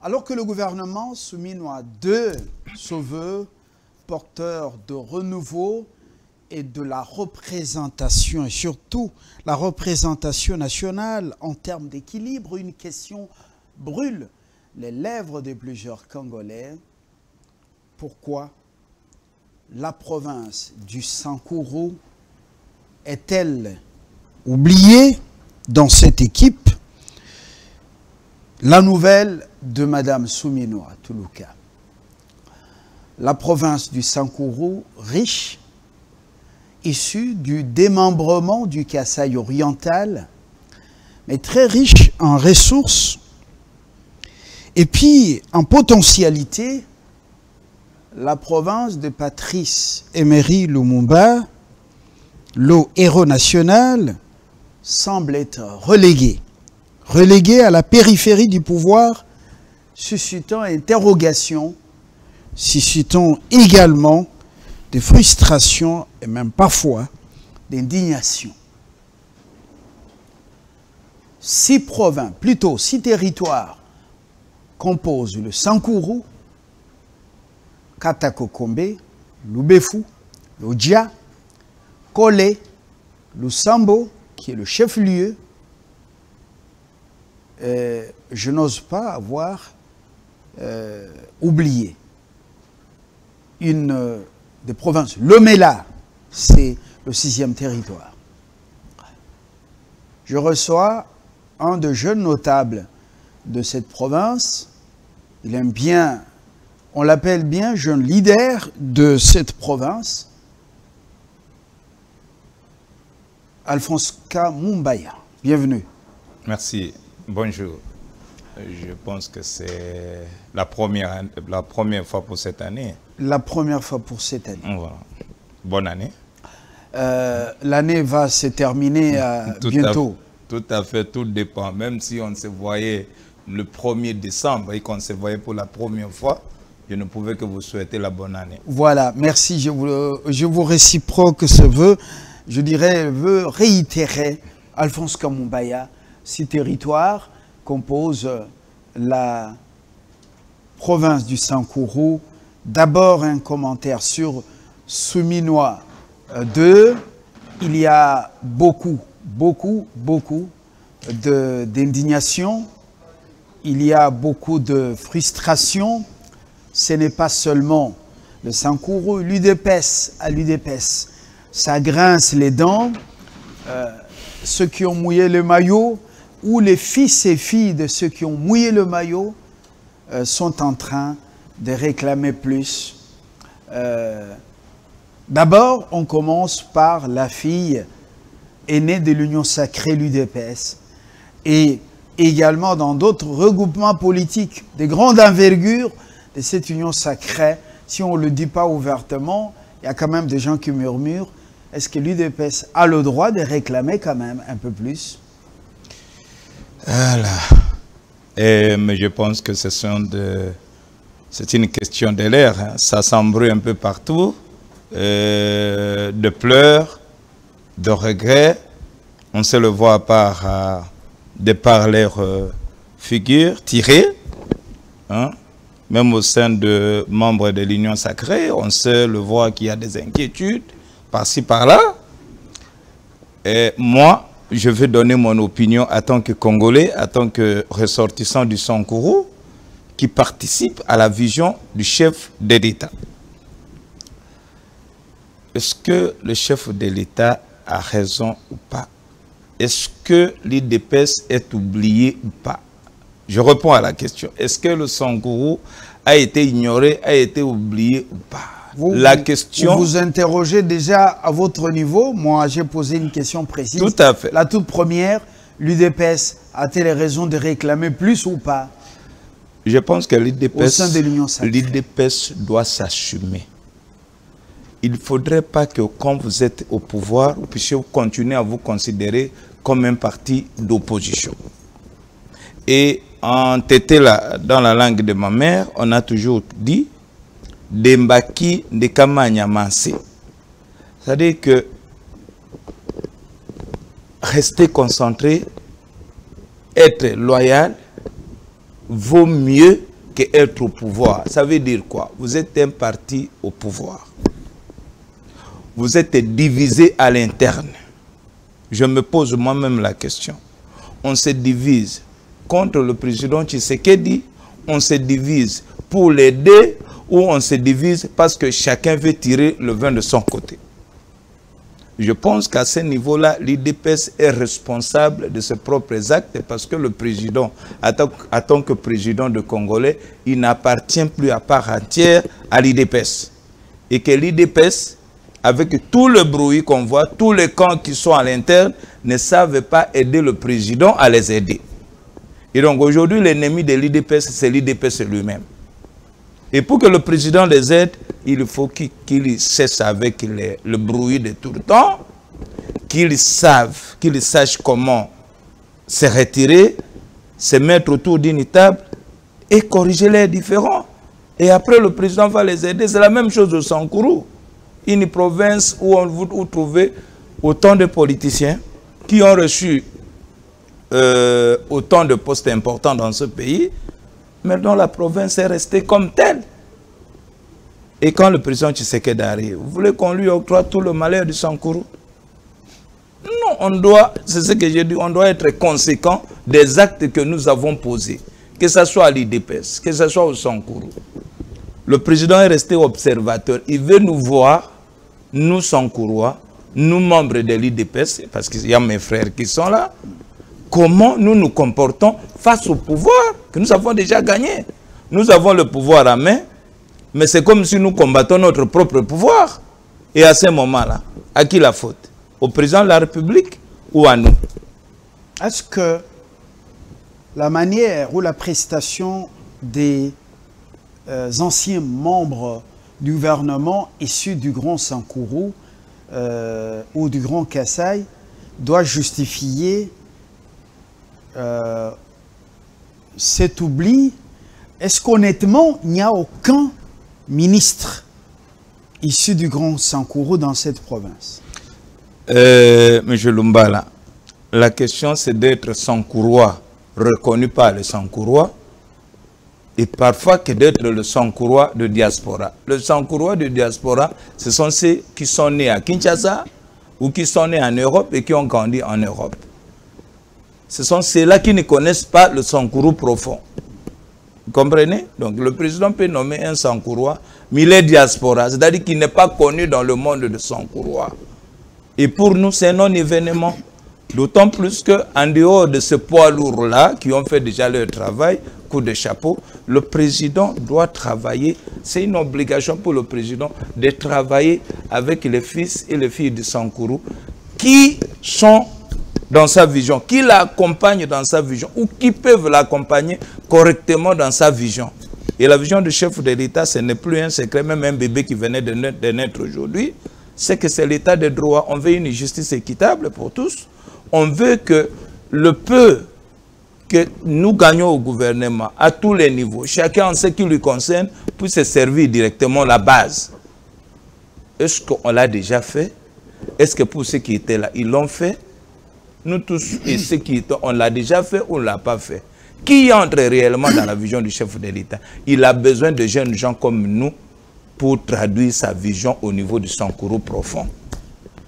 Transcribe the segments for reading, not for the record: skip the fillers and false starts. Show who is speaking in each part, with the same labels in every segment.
Speaker 1: Alors que le gouvernement souminois II se veut porteur de renouveau et de la représentation, et surtout la représentation nationale en termes d'équilibre, une question brûle les lèvres de plusieurs Congolais. Pourquoi la province du Sankuru est-elle oubliée dans cette équipe? La nouvelle de Madame Souminois Tuluka. La province du Sankuru, riche, issue du démembrement du Kasaï oriental, mais très riche en ressources et puis en potentialité, la province de Patrice Emery Lumumba, le héros national, semble être reléguée à la périphérie du pouvoir, suscitant interrogations, suscitant également des frustrations et même parfois d'indignation. 6 provinces, plutôt 6 territoires composent le Sankuru, Katakokombe, Lubefu, Lodja, Kole, Lusambo, qui est le chef-lieu. Je n'ose pas avoir oublié une des provinces. Le Mela, c'est le 6e territoire. Je reçois un de jeunes notables de cette province. Il aime bien, on l'appelle bien jeune leader de cette province, Alphonse Kamumbaya. Bienvenue.
Speaker 2: Merci. Bonjour. Je pense que c'est la première fois pour cette année.
Speaker 1: La première fois pour cette année.
Speaker 2: Voilà. Bonne année.
Speaker 1: L'année va se terminer bientôt.
Speaker 2: Tout à fait, tout dépend. Même si on se voyait le 1er décembre et qu'on se voyait pour la première fois, je ne pouvais que vous souhaiter la bonne année.
Speaker 1: Voilà, merci. Je vous réciproque ce vœu. Je dirais, vœu réitéré. Alphonse Kamumbaya, 6 territoires composent la province du Sankuru. D'abord, un commentaire sur Souminois II. Il y a beaucoup d'indignation. Il y a beaucoup de frustration. Ce n'est pas seulement le Sankuru. L'UDPS, à l'UDPS, ça grince les dents. Ceux qui ont mouillé le maillot, ou les fils et filles de ceux qui ont mouillé le maillot, sont en train de réclamer plus. D'abord, on commence par la fille aînée de l'Union sacrée, l'UDPS, et également dans d'autres regroupements politiques de grande envergure de cette Union sacrée. Si on ne le dit pas ouvertement, il y a quand même des gens qui murmurent. Est-ce que l'UDPS a le droit de réclamer quand même un peu plus?
Speaker 2: Voilà. Mais je pense que c'est une question de l'air. Hein. Ça s'embrouille un peu partout. De pleurs, de regrets. On se le voit de par leurs figures tirées. Hein. Même au sein de membres de l'Union sacrée, on se le voit qu'il y a des inquiétudes par-ci, par-là. Et moi, je vais donner mon opinion en tant que Congolais, en tant que ressortissant du Sankuru, qui participe à la vision du chef de l'État. Est-ce que le chef de l'État a raison ou pas? Est-ce que l'UDPS est oublié ou pas? Je réponds à la question. Est-ce que le Sankuru a été ignoré, a été oublié ou pas? La question...
Speaker 1: Vous interrogez déjà à votre niveau. Moi, j'ai posé une question précise.
Speaker 2: Tout à fait.
Speaker 1: La toute première, l'UDPS a-t-elle raison de réclamer plus ou pas?
Speaker 2: Je pense que
Speaker 1: au sein de l'Union sacrée,
Speaker 2: l'UDPS doit s'assumer. Il ne faudrait pas que quand vous êtes au pouvoir, vous puissiez continuer à vous considérer comme un parti d'opposition. Et en tété dans la langue de ma mère, on a toujours dit Dembaki de Kamanyamanse. C'est-à-dire que rester concentré, être loyal, vaut mieux qu'être au pouvoir. Ça veut dire quoi? Vous êtes un parti au pouvoir. Vous êtes divisé à l'interne. Je me pose moi-même la question. On se divise contre le président Tshisekedi, on se divise pour l'aider ou on se divise parce que chacun veut tirer le vin de son côté. Je pense qu'à ce niveau-là, l'IDPS est responsable de ses propres actes parce que le président, en tant que président de Congolais, il n'appartient plus à part entière à l'IDPS. Et que l'IDPS, avec tout le bruit qu'on voit, tous les camps qui sont à l'interne, ne savent pas aider le président à les aider. Et donc aujourd'hui, l'ennemi de l'IDPS, c'est l'IDPS lui-même. Et pour que le président les aide, il faut qu'il cesse avec le bruit de tout le temps, qu'il sache comment se retirer, se mettre autour d'une table et corriger les différends. Et après, le président va les aider. C'est la même chose au Sankourou, une province où vous trouvez autant de politiciens qui ont reçu autant de postes importants dans ce pays, mais dont la province est restée comme telle. Et quand le président Tshisekedi arrive, vous voulez qu'on lui octroie tout le malheur du Sankourou? Non, on doit, c'est ce que j'ai dit, on doit être conséquent des actes que nous avons posés, que ce soit à l'IDPS, que ce soit au Sankourou. Le président est resté observateur. Il veut nous voir, nous Sankourois, nous membres de l'IDPS, parce qu'il y a mes frères qui sont là, comment nous nous comportons face au pouvoir que nous avons déjà gagné. Nous avons le pouvoir à main, mais c'est comme si nous combattons notre propre pouvoir. Et à ce moment-là, à qui la faute? Au président de la République ou à nous?
Speaker 1: Est-ce que la manière ou la prestation des anciens membres du gouvernement issus du Grand Sankourou ou du Grand Kassai doit justifier cet oubli? Est-ce qu'honnêtement, il n'y a aucun ministre issu du Grand Sankourou dans cette province?
Speaker 2: M. Lumbala, la question c'est d'être Sankourois, reconnu par les Sankourois, et parfois que d'être le Sankourois de diaspora. Le Sankourois de diaspora, ce sont ceux qui sont nés à Kinshasa ou qui sont nés en Europe et qui ont grandi en Europe. Ce sont ceux-là qui ne connaissent pas le Sankourou profond. Vous comprenez? Donc le président peut nommer un Sankourois, mais il est diaspora, c'est-à-dire qu'il n'est pas connu dans le monde de Sankourois. Et pour nous, c'est un non-événement. D'autant plus qu'en dehors de ce poids lourd-là, qui ont fait déjà leur travail, coup de chapeau, le président doit travailler. C'est une obligation pour le président de travailler avec les fils et les filles de Sankourou qui sont dans sa vision, qui l'accompagnent dans sa vision ou qui peuvent l'accompagner correctement dans sa vision. Et la vision du chef de l'État, ce n'est plus un secret, même un bébé qui venait de naître aujourd'hui, c'est que c'est l'État de droit. On veut une justice équitable pour tous. On veut que le peu que nous gagnons au gouvernement, à tous les niveaux, chacun en ce qui lui concerne, puisse se servir directement la base. Est-ce qu'on l'a déjà fait? Est-ce que pour ceux qui étaient là, ils l'ont fait? Nous tous et ceux qui étaient, on l'a déjà fait ou on ne l'a pas fait? Qui entre réellement dans la vision du chef de l'État? Il a besoin de jeunes gens comme nous pour traduire sa vision au niveau du Sankourou profond.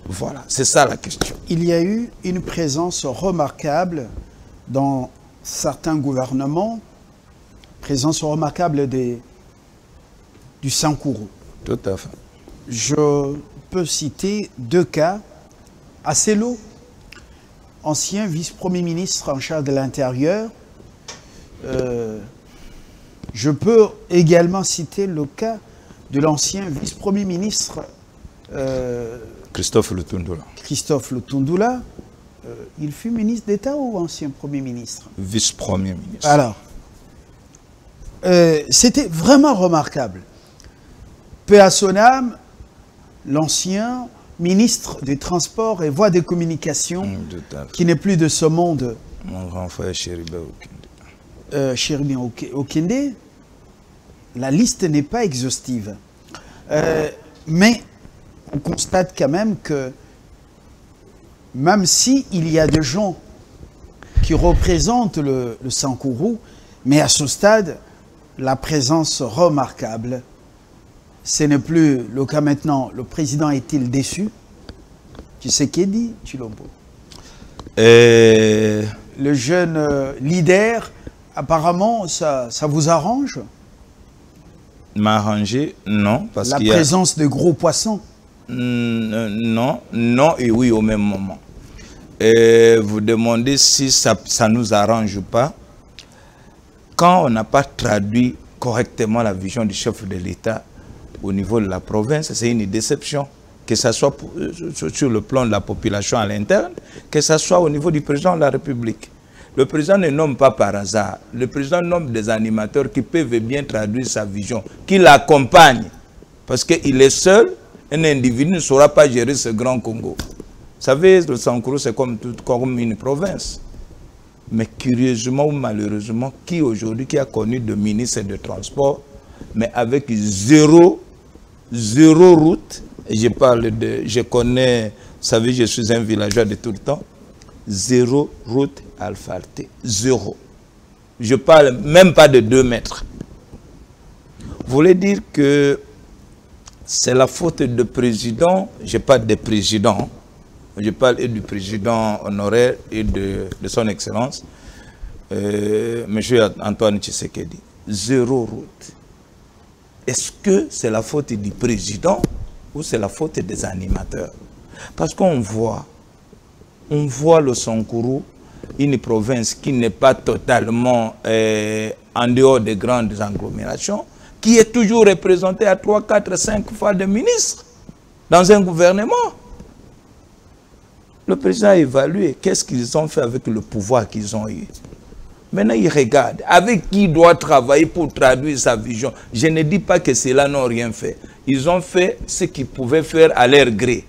Speaker 2: Voilà, c'est ça la question.
Speaker 1: Il y a eu une présence remarquable dans certains gouvernements, présence remarquable du Sankourou.
Speaker 2: Tout à fait.
Speaker 1: Je peux citer deux cas. Asselo, ancien vice-premier ministre en charge de l'Intérieur. Je peux également citer le cas de l'ancien vice-premier ministre
Speaker 2: Christophe Lutundula.
Speaker 1: Christophe Lutundula, il fut ministre d'État ou ancien Premier ministre?
Speaker 2: Vice-premier ministre.
Speaker 1: Alors, c'était vraiment remarquable. Paix à son âme, l'ancien ministre des Transports et Voies de Communication, qui n'est plus de ce monde.
Speaker 2: Mon grand frère Chéribé Okende.
Speaker 1: Chéribé Okende, la liste n'est pas exhaustive. Mais on constate quand même que même si il y a des gens qui représentent le Sankourou, mais à ce stade, la présence remarquable. Ce n'est plus le cas maintenant. Le président est-il déçu? Tshisekedi, Tshilombo. Le jeune leader, apparemment, ça vous arrange?
Speaker 2: M'arranger, non. Parce
Speaker 1: la présence de gros poissons?
Speaker 2: Non, non et oui au même moment. Et vous demandez si ça nous arrange ou pas. Quand on n'a pas traduit correctement la vision du chef de l'État au niveau de la province, c'est une déception. Que ce soit sur le plan de la population à l'interne, que ce soit au niveau du président de la République. Le président ne nomme pas par hasard. Le président nomme des animateurs qui peuvent bien traduire sa vision, qui l'accompagnent. Parce qu'il est seul, un individu ne saura pas gérer ce grand Congo. Vous savez, le Sankuru, c'est comme une province. Mais curieusement ou malheureusement, qui aujourd'hui qui a connu de ministre de transport, mais avec zéro route, et je connais, vous savez, je suis un villageois de tout le temps, zéro route asphaltée, zéro. Je parle même pas de 2 mètres. Vous voulez dire que c'est la faute de président, je parle des présidents, je parle du président honoraire et de son excellence, M. Antoine Tshisekedi. Zéro route. Est-ce que c'est la faute du président ou c'est la faute des animateurs? Parce qu'on voit le Sankuru, une province qui n'est pas totalement en dehors des grandes agglomérations, qui est toujours représentée à 3, 4, 5 fois de ministres dans un gouvernement. Le président a évalué qu'est-ce qu'ils ont fait avec le pouvoir qu'ils ont eu. Maintenant, il regarde avec qui il doit travailler pour traduire sa vision. Je ne dis pas que ceux-là n'ont rien fait. Ils ont fait ce qu'ils pouvaient faire à leur gré.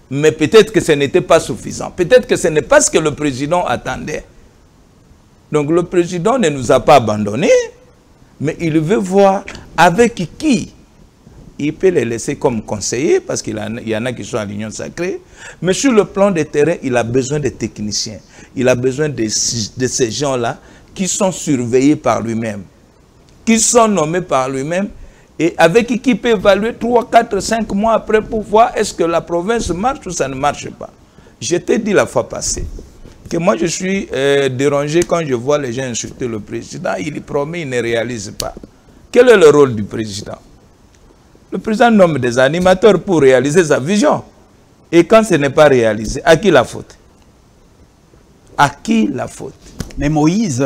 Speaker 2: Mais peut-être que ce n'était pas suffisant. Peut-être que ce n'est pas ce que le président attendait. Donc le président ne nous a pas abandonnés, mais il veut voir avec qui il peut les laisser comme conseillers, parce qu'il y en a qui sont à l'Union sacrée. Mais sur le plan des terrains, il a besoin de techniciens. Il a besoin de ces gens-là qui sont surveillés par lui-même, qui sont nommés par lui-même, et avec qui il peut évaluer 3, 4, 5 mois après pour voir est-ce que la province marche ou ça ne marche pas. Je t'ai dit la fois passée que moi je suis dérangé quand je vois les gens insulter le président. Il promet, il ne réalise pas. Quel est le rôle du président? Le président nomme des animateurs pour réaliser sa vision. Et quand ce n'est pas réalisé, à qui la faute? À qui la faute?
Speaker 1: Mais Moïse,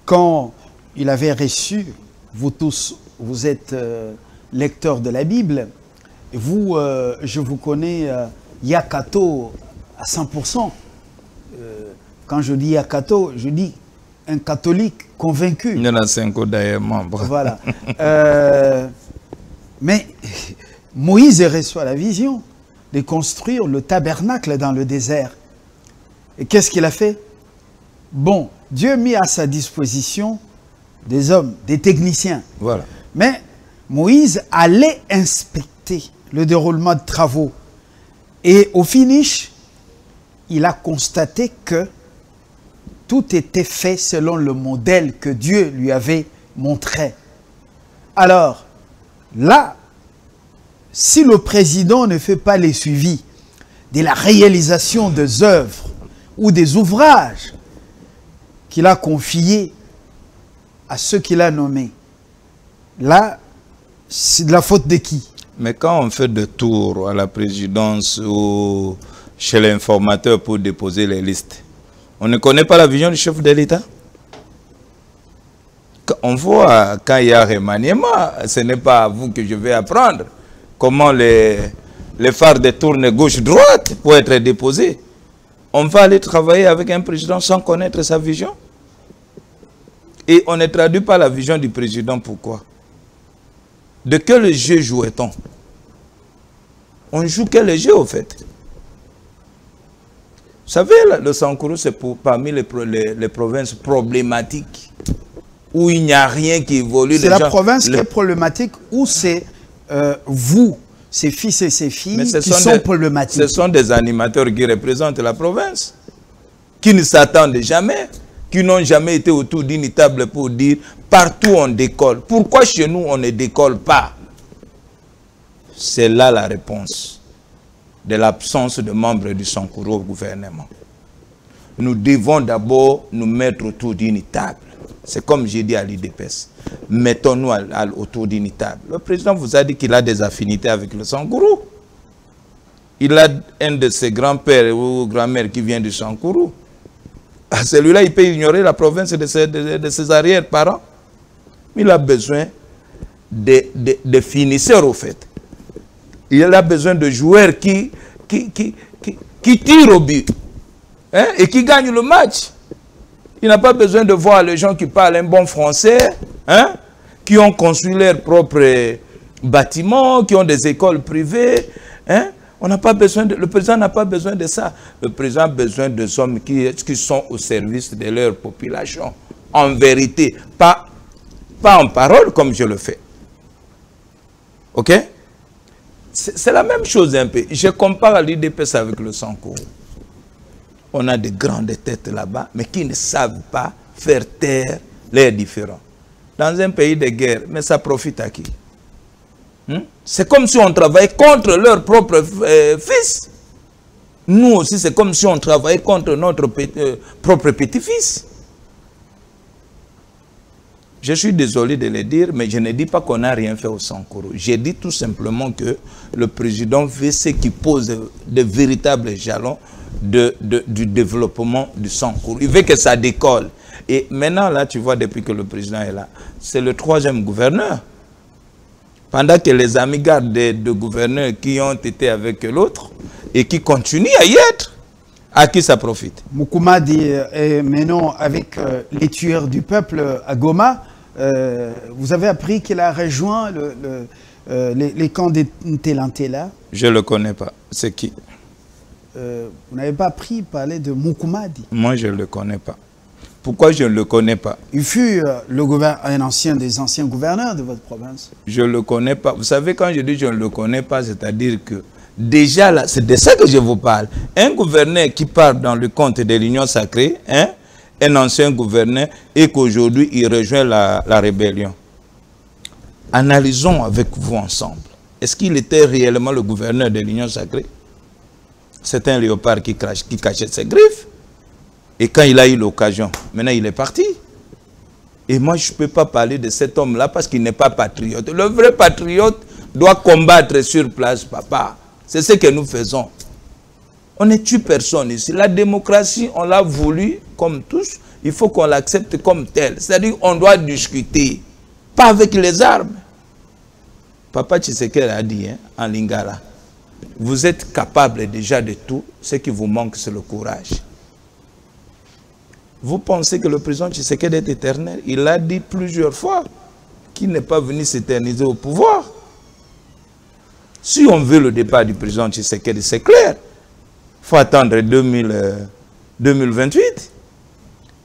Speaker 1: quand il avait reçu, vous tous, vous êtes lecteurs de la Bible, vous, je vous connais Yakato à 100%. Quand je dis Yakato, je dis un catholique convaincu.
Speaker 2: Il y en a 5 d'ailleurs membres.
Speaker 1: Voilà. Mais Moïse reçoit la vision de construire le tabernacle dans le désert. Et qu'est-ce qu'il a fait? Bon, Dieu a mis à sa disposition des hommes, des techniciens.
Speaker 2: Voilà.
Speaker 1: Mais Moïse allait inspecter le déroulement de travaux. Et au finish, il a constaté que tout était fait selon le modèle que Dieu lui avait montré. Alors, là, si le président ne fait pas les suivis de la réalisation des œuvres ou des ouvrages qu'il a confiés à ceux qu'il a nommés, là, c'est de la faute de qui?
Speaker 2: Mais quand on fait des tours à la présidence ou chez l'informateur pour déposer les listes, on ne connaît pas la vision du chef de l'État? On voit quand il y a remaniement, ce n'est pas à vous que je vais apprendre comment les phares détournent gauche-droite pour être déposés. On va aller travailler avec un président sans connaître sa vision. Et on ne traduit pas la vision du président. Pourquoi? De quel jeu jouait-on? On joue quel jeu au fait? Vous savez, le Sankuru, c'est parmi les provinces problématiques où il n'y a rien qui évolue.
Speaker 1: C'est la province qui est problématique ou c'est vous, ses fils et ses filles, qui sont problématiques?
Speaker 2: Ce sont des animateurs qui représentent la province, qui ne s'attendent jamais, qui n'ont jamais été autour d'une table pour dire Partout on décolle. Pourquoi chez nous on ne décolle pas? C'est là la réponse de l'absence de membres du Sankuru au gouvernement. Nous devons d'abord nous mettre autour d'une table. C'est comme j'ai dit à l'IDPS. Mettons-nous autour d'une table. Le président vous a dit qu'il a des affinités avec le Sankuru. Il a un de ses grands-pères ou grand-mères qui vient du Sankuru. Celui-là, il peut ignorer la province de ses arrière-parents. Il a besoin de finisseurs, au fait. Il a besoin de joueurs qui tirent au but, hein, et qui gagnent le match. Il n'a pas besoin de voir les gens qui parlent un bon français, hein, qui ont construit leurs propres bâtiments, qui ont des écoles privées. Hein. On n'a pas besoin le président n'a pas besoin de ça. Le président a besoin de hommes qui sont au service de leur population. En vérité, pas en parole comme je le fais. Ok? C'est la même chose un peu. Je compare l'IDPS avec le Sankuru. On a des grandes têtes là-bas, mais qui ne savent pas faire taire les différends. Dans un pays de guerre, mais ça profite à qui? C'est comme si on travaillait contre leur propre fils. Nous aussi, c'est comme si on travaillait contre notre propre petit-fils. Je suis désolé de le dire, mais je ne dis pas qu'on n'a rien fait au Sankuru. J'ai dit tout simplement que le président veut ce qui pose de véritables jalons du développement du Sankuru. Il veut que ça décolle. Et maintenant, là, tu vois, depuis que le président est là, c'est le 3e gouverneur. Pendant que les amis gardent de gouverneurs qui ont été avec l'autre et qui continuent à y être, à qui ça profite?
Speaker 1: Moukoumadi est maintenant avec les tueurs du peuple à Goma. Vous avez appris qu'il a rejoint les camps de Ntelantela.
Speaker 2: Je ne le connais pas. C'est qui?
Speaker 1: Vous n'avez pas appris parler de Moukoumadi?
Speaker 2: Moi, je ne le connais pas. Pourquoi je ne le connais pas? Il
Speaker 1: fut un des anciens gouverneurs de votre province.
Speaker 2: Je ne le connais pas. Vous savez, quand je dis je ne le connais pas, c'est-à-dire que déjà là, c'est de ça que je vous parle. Un gouverneur qui part dans le compte de l'Union sacrée, hein, un ancien gouverneur, et qu'aujourd'hui il rejoint la rébellion. Analysons avec vous ensemble. Est-ce qu'il était réellement le gouverneur de l'Union sacrée? C'est un léopard qui cachait ses griffes. Et quand il a eu l'occasion, maintenant il est parti. Et moi, je ne peux pas parler de cet homme-là parce qu'il n'est pas patriote. Le vrai patriote doit combattre sur place, papa. C'est ce que nous faisons. On ne tue personne ici. La démocratie, on l'a voulu comme tous. Il faut qu'on l'accepte comme tel. C'est-à-dire qu'on doit discuter. Pas avec les armes. Papa Tshisekedi a dit, hein, en Lingala, vous êtes capable déjà de tout. Ce qui vous manque, c'est le courage. Vous pensez que le président Tshisekedi est éternel? Il l'a dit plusieurs fois qu'il n'est pas venu s'éterniser au pouvoir. Si on veut le départ du président Tshisekedi, c'est clair. Il faut attendre 2028.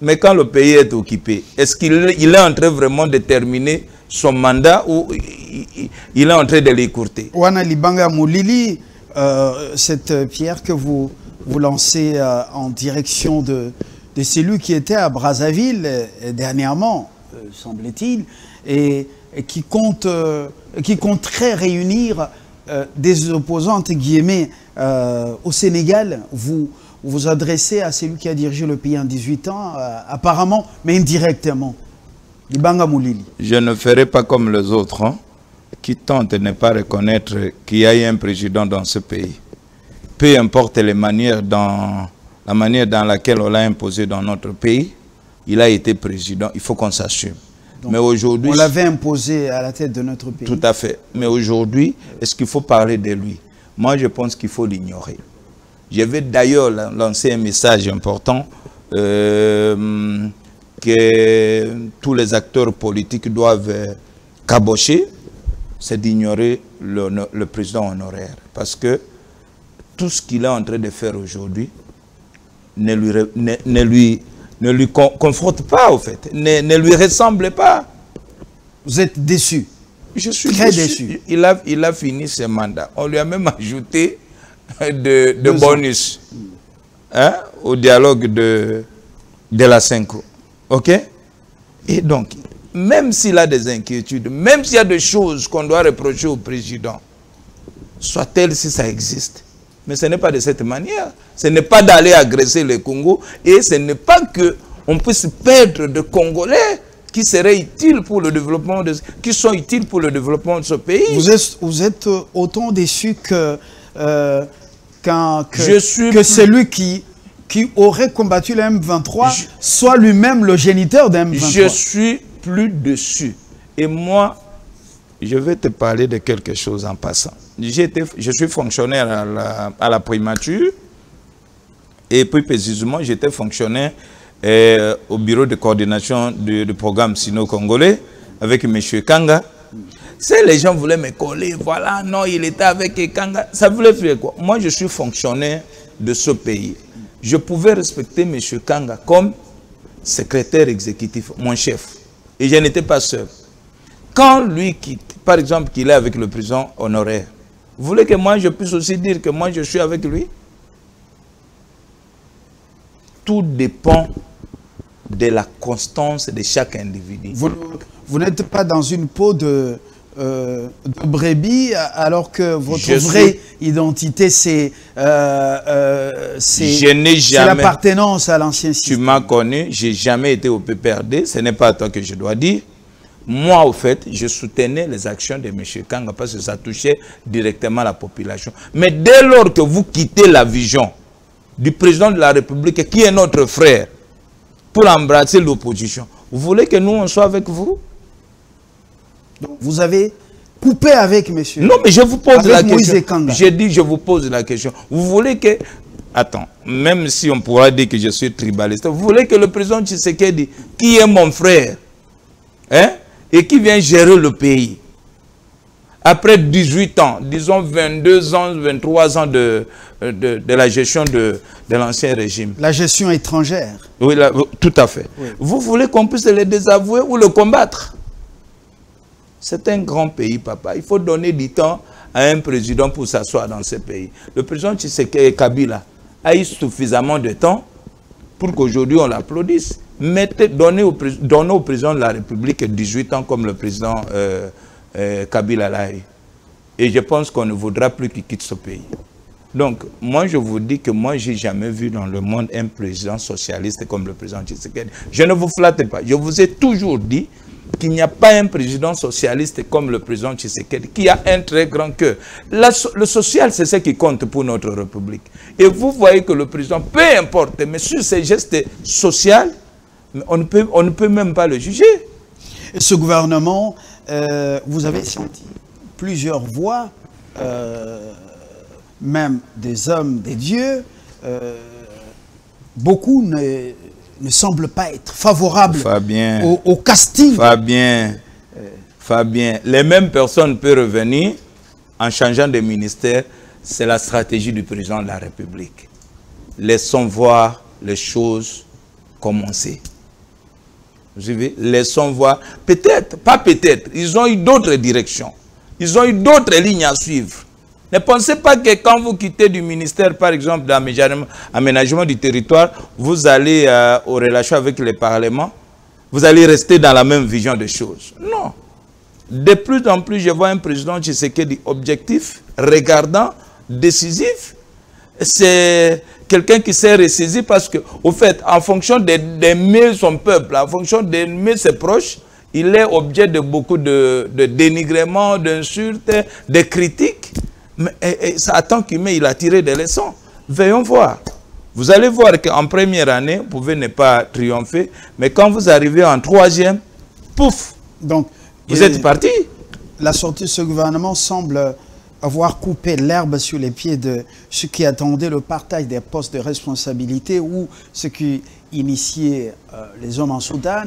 Speaker 2: Mais quand le pays est occupé, est-ce qu'il est en train vraiment de terminer son mandat ou il est en train de l'écourter?
Speaker 1: Wana Libanga Moulili, cette pierre que vous lancez en direction de celui qui était à Brazzaville dernièrement, semble-t-il, et qui compterait réunir des opposants, entre guillemets, au Sénégal. Vous vous adressez à celui qui a dirigé le pays en 18 ans, apparemment, mais indirectement. Libanga Moulili.
Speaker 2: Je ne ferai pas comme les autres, hein, qui tentent de ne pas reconnaître qu'il y a eu un président dans ce pays. Peu importe les manières la manière dans laquelle on l'a imposé dans notre pays, il a été président, il faut qu'on s'assume. Mais aujourd'hui,
Speaker 1: on l'avait imposé à la tête de notre pays.
Speaker 2: Tout à fait. Mais aujourd'hui, est-ce qu'il faut parler de lui? Moi, je pense qu'il faut l'ignorer. Je vais d'ailleurs lancer un message important que tous les acteurs politiques doivent cabocher, c'est d'ignorer le président honoraire. Parce que tout ce qu'il est en train de faire aujourd'hui ne lui confronte pas, au fait, ne lui ressemble pas.
Speaker 1: Vous êtes déçu?
Speaker 2: Je suis
Speaker 1: très déçu.
Speaker 2: Il a fini ses mandats. On lui a même ajouté de bonus, hein, au dialogue de la Synchro. OK? Et donc, même s'il a des inquiétudes, même s'il y a des choses qu'on doit reprocher au président, soit-elle si ça existe. Mais ce n'est pas de cette manière. Ce n'est pas d'aller agresser le Congo et ce n'est pas qu'on puisse perdre de Congolais qui seraient utiles pour le développement qui sont utiles pour le développement de ce pays.
Speaker 1: Vous êtes autant déçu que celui qui aurait combattu le M23 soit lui-même le géniteur d'un M23.
Speaker 2: Je suis plus dessus. Et moi, je vais te parler de quelque chose en passant. Je suis fonctionnaire à la primature. Et puis précisément, j'étais fonctionnaire au bureau de coordination du programme sino-congolais avec M. Kanga. Si les gens voulaient me coller, voilà, non, il était avec Kanga, ça voulait faire quoi? Moi, je suis fonctionnaire de ce pays. Je pouvais respecter M. Kanga comme secrétaire exécutif, mon chef. Et je n'étais pas seul. Quand lui, par exemple, qu'il est avec le président honoraire, vous voulez que moi, je puisse aussi dire que moi, je suis avec lui? Tout dépend de la constance de chaque individu.
Speaker 1: Vous n'êtes pas dans une peau de brebis alors que votre vraie identité, c'est l'appartenance à l'ancien système.
Speaker 2: Tu m'as connu, je n'ai jamais été au PPRD, ce n'est pas à toi que je dois dire. Moi, au fait, je soutenais les actions de M. Kanga parce que ça touchait directement la population. Mais dès lors que vous quittez la vision du président de la République, qui est notre frère, pour embrasser l'opposition, vous voulez que nous, on soit avec vous?
Speaker 1: Donc, vous avez coupé avec monsieur.
Speaker 2: Non, mais je vous pose la question. J'ai dit, je vous pose la question. Vous voulez que... Attends, même si on pourra dire que je suis tribaliste, vous voulez que le président Tshisekedi, qui est mon frère, hein, et qui vient gérer le pays, après 18 ans, disons 22 ans, 23 ans de la gestion de l'ancien régime.
Speaker 1: La gestion étrangère.
Speaker 2: Oui, tout à fait. Oui. Vous voulez qu'on puisse le désavouer ou le combattre? C'est un grand pays, papa. Il faut donner du temps à un président pour s'asseoir dans ce pays. Le président Tshisekedi Kabila a eu suffisamment de temps pour qu'aujourd'hui on l'applaudisse. Donnez au président de la République 18 ans comme le président Kabila l'a eu. Et je pense qu'on ne voudra plus qu'il quitte ce pays. Donc, moi, je vous dis que moi, je n'ai jamais vu dans le monde un président socialiste comme le président Tshisekedi. Je ne vous flatte pas. Je vous ai toujours dit qu'il n'y a pas un président socialiste comme le président Tshisekedi qui a un très grand cœur. Le social, c'est ce qui compte pour notre République. Et vous voyez que le président, peu importe, mais sur ces gestes sociaux, on ne peut même pas le juger.
Speaker 1: Et ce gouvernement, vous avez senti plusieurs voix, même des hommes, des dieux, beaucoup ne semblent pas être favorables au casting.
Speaker 2: Fabien, les mêmes personnes peuvent revenir en changeant de ministère. C'est la stratégie du président de la République. Laissons voir les choses commencer. Vous savez, laissons voir. Peut-être, pas peut-être, ils ont eu d'autres directions. Ils ont eu d'autres lignes à suivre. Ne pensez pas que quand vous quittez du ministère, par exemple, d'aménagement du territoire, vous allez aux relations avec les parlements, vous allez rester dans la même vision des choses. Non. De plus en plus, je vois un président Tshisekedi objectif, regardant, décisif. C'est quelqu'un qui s'est ressaisi parce que, au fait, en fonction d'aimer son peuple, en fonction d'aimer ses proches, il est objet de beaucoup de dénigrements, d'insultes, de critiques. Mais ça attend il a tiré des leçons. Veillons voir. Vous allez voir qu'en première année, vous pouvez ne pas triompher, mais quand vous arrivez en troisième, pouf, donc, vous êtes parti.
Speaker 1: La sortie de ce gouvernement semble avoir coupé l'herbe sur les pieds de ceux qui attendaient le partage des postes de responsabilité ou ceux qui initiaient les hommes en Soudan,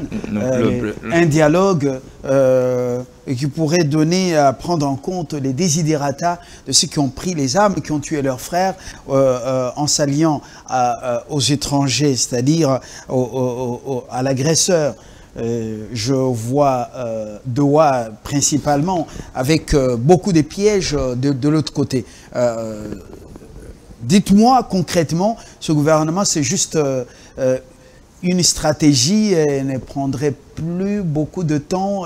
Speaker 1: un dialogue qui pourrait donner à prendre en compte les désidérata de ceux qui ont pris les armes, qui ont tué leurs frères en s'alliant aux étrangers, c'est-à-dire à l'agresseur. Je vois Doha principalement avec beaucoup de pièges de l'autre côté. Dites-moi concrètement, ce gouvernement, c'est juste une stratégie ne prendrait plus beaucoup de temps,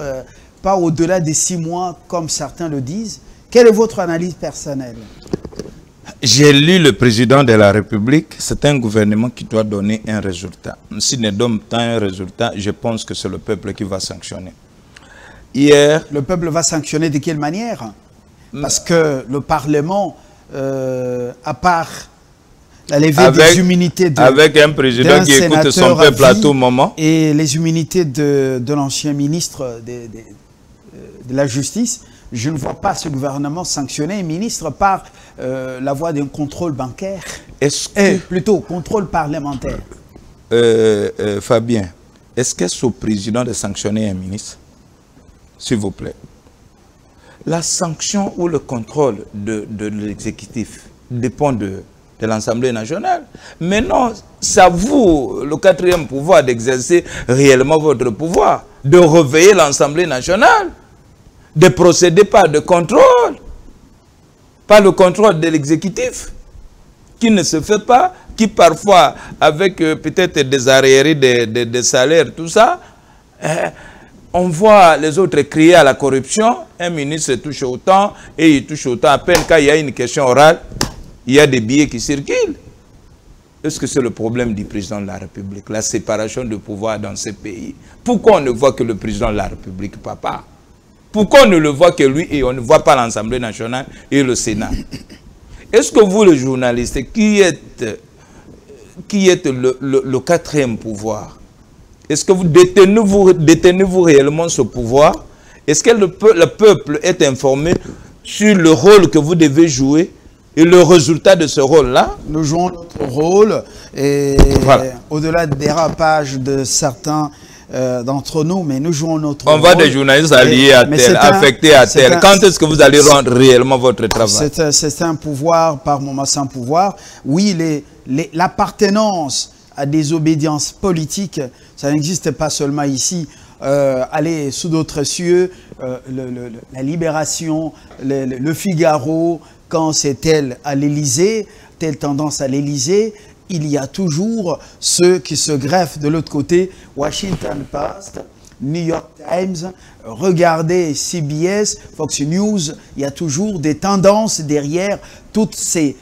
Speaker 1: pas au-delà des 6 mois, comme certains le disent. Quelle est votre analyse personnelle?
Speaker 2: J'ai lu le président de la République. C'est un gouvernement qui doit donner un résultat. S'il ne donne pas un résultat, je pense que c'est le peuple qui va sanctionner. Hier...
Speaker 1: Le peuple va sanctionner de quelle manière? Parce que le Parlement, à part la levée des immunités
Speaker 2: avec un président qui écoute son peuple à tout moment,
Speaker 1: et les immunités de l'ancien ministre de la Justice, je ne vois pas ce gouvernement sanctionner un ministre par la voie d'un contrôle bancaire. Plutôt, contrôle parlementaire.
Speaker 2: Fabien, est-ce que c'est au président de sanctionner un ministre? S'il vous plaît. La sanction ou le contrôle de l'exécutif dépend de l'Assemblée nationale. Mais non, c'est à vous, le 4e pouvoir, d'exercer réellement votre pouvoir, de réveiller l'Assemblée nationale, de procéder par le contrôle de l'exécutif, qui ne se fait pas, qui parfois, avec peut-être des arriérés de salaires, tout ça, on voit les autres crier à la corruption. Un ministre touche autant et il touche autant. À peine quand il y a une question orale, il y a des billets qui circulent. Est-ce que c'est le problème du président de la République, la séparation de pouvoir dans ce pays? Pourquoi on ne voit que le président de la République, papa? Pourquoi on ne le voit que lui et on ne voit pas l'Assemblée nationale et le Sénat? Est-ce que vous, les journalistes, qui êtes le 4e pouvoir, est-ce que vous détenez-vous réellement ce pouvoir? Est-ce que le peuple est informé sur le rôle que vous devez jouer et le résultat de ce rôle-là?
Speaker 1: Nous jouons notre rôle et voilà. Au-delà des dérapages de certains d'entre nous, mais nous jouons notre rôle.
Speaker 2: On voit des journalistes alliés à tel, affectés à tel. Quand est-ce que vous allez rendre réellement votre travail?
Speaker 1: C'est un pouvoir, par moment sans pouvoir. Oui, l'appartenance à des obédiences politiques, ça n'existe pas seulement ici. Aller sous d'autres cieux, la Libération, le Figaro, quand c'est tel à l'Élysée, telle tendance à l'Élysée, il y a toujours ceux qui se greffent de l'autre côté. Washington Post, New York Times, regardez CBS, Fox News, il y a toujours des tendances derrière toutes ces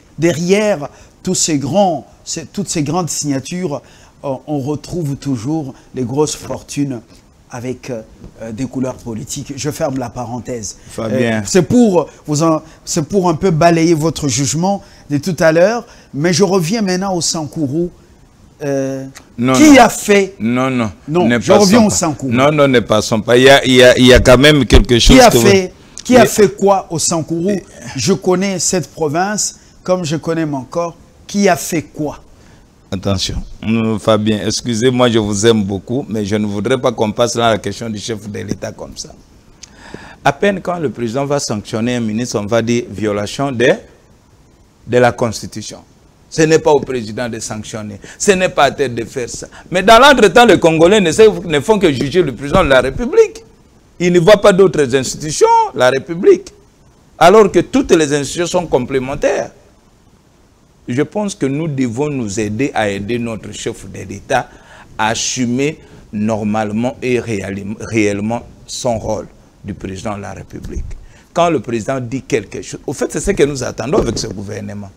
Speaker 1: grandes signatures. On retrouve toujours les grosses fortunes avec des couleurs politiques. Je ferme la parenthèse. C'est pour un peu balayer votre jugement de tout à l'heure, mais je reviens maintenant au Sankourou. Qui a fait...
Speaker 2: Non,
Speaker 1: je reviens au Sankourou.
Speaker 2: Non, ne passons pas. Il y a quand même quelque chose...
Speaker 1: Qui a fait quoi au Sankourou? Je connais cette province comme je connais mon corps. Qui a fait quoi?
Speaker 2: Attention, Fabien, excusez-moi, je vous aime beaucoup, mais je ne voudrais pas qu'on passe là la question du chef de l'État comme ça. À peine quand le président va sanctionner un ministre, on va dire violation de la Constitution. Ce n'est pas au président de sanctionner, ce n'est pas à tête de faire ça. Mais dans l'entretemps, les Congolais ne font que juger le président de la République. Ils ne voient pas d'autres institutions, la République, alors que toutes les institutions sont complémentaires. Je pense que nous devons nous aider à aider notre chef de l'État à assumer normalement et réellement son rôle du président de la République. Quand le président dit quelque chose, au fait, c'est ce que nous attendons avec ce gouvernement.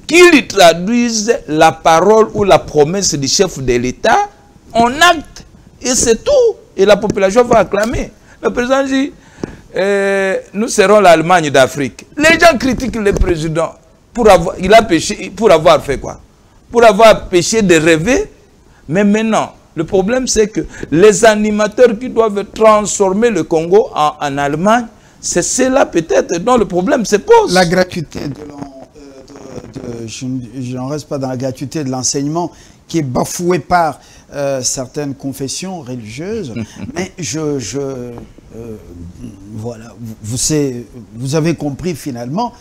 Speaker 2: Qu'il traduise la parole ou la promesse du chef de l'État en acte. Et c'est tout. Et la population va acclamer. Le président dit, nous serons l'Allemagne d'Afrique. Les gens critiquent le président. Il a péché, pour avoir fait quoi? Pour avoir péché de rêver. Mais maintenant, le problème c'est que les animateurs qui doivent transformer le Congo en Allemagne, c'est cela peut-être dont le problème se pose.
Speaker 1: La gratuité je n'en reste pas dans la gratuité de l'enseignement qui est bafouée par certaines confessions religieuses. Mais voilà, vous avez compris finalement.